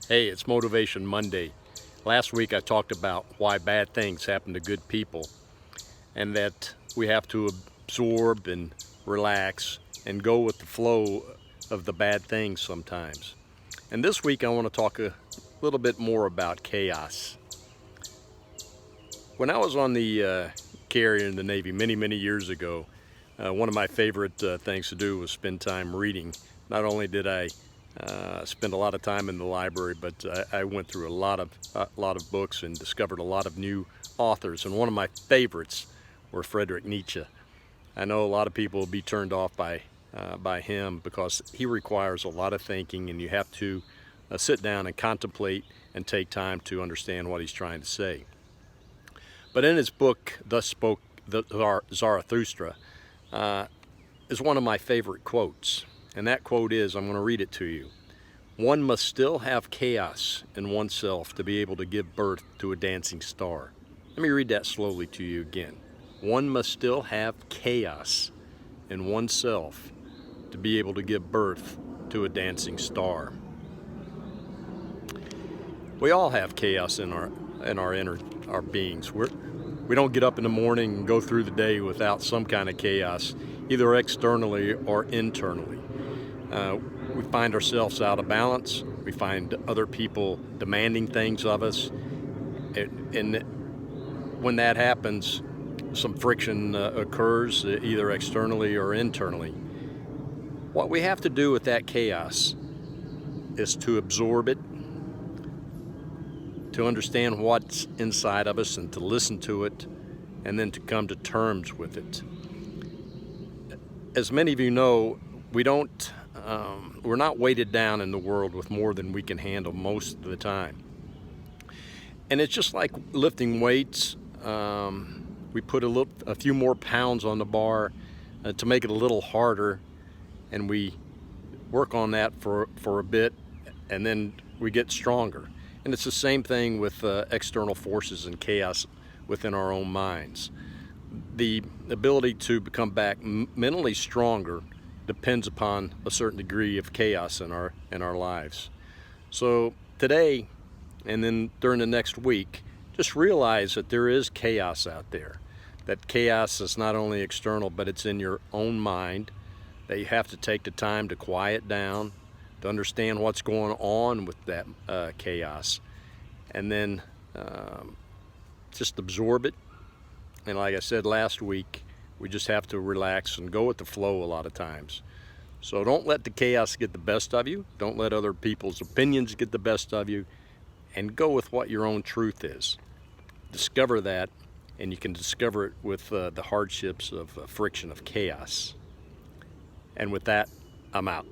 Hey, it's Motivation Monday. Last week I talked about why bad things happen to good people and that we have to absorb and relax and go with the flow of the bad things sometimes. And this week I want to talk a little bit more about chaos. When I was on the carrier in the Navy many years ago, one of my favorite things to do was spend time reading. Not only did I spend a lot of time in the library, but I went through a lot of books and discovered a lot of new authors. And one of my favorites were Friedrich Nietzsche. I know a lot of people will be turned off by him because he requires a lot of thinking, and you have to sit down and contemplate and take time to understand what he's trying to say. But in his book, Thus Spoke Zarathustra, is one of my favorite quotes. And that quote is, I'm going to read it to you. One must still have chaos in oneself to be able to give birth to a dancing star. Let me read that slowly to you again. One must still have chaos in oneself to be able to give birth to a dancing star. We all have chaos in our beings. We don't get up in the morning and go through the day without some kind of chaos, either externally or internally. We find ourselves out of balance. We find other people demanding things of us. And when that happens, some friction occurs, either externally or internally. What we have to do with that chaos is to absorb it, to understand what's inside of us and to listen to it, and then to come to terms with it. As many of you know, we're not weighted down in the world with more than we can handle most of the time. And it's just like lifting weights. We put a few more pounds on the bar to make it a little harder, and we work on that for a bit, and then we get stronger. And it's the same thing with external forces and chaos within our own minds. The ability to become back mentally stronger depends upon a certain degree of chaos in our lives. So today, and then during the next week, just realize that there is chaos out there. That chaos is not only external, but it's in your own mind, that you have to take the time to quiet down, to understand what's going on with that chaos, and then just absorb it. And like I said last week, we just have to relax and go with the flow a lot of times. So don't let the chaos get the best of you. Don't let other people's opinions get the best of you. And go with what your own truth is. Discover that, and you can discover it with the hardships of friction of chaos. And with that, I'm out.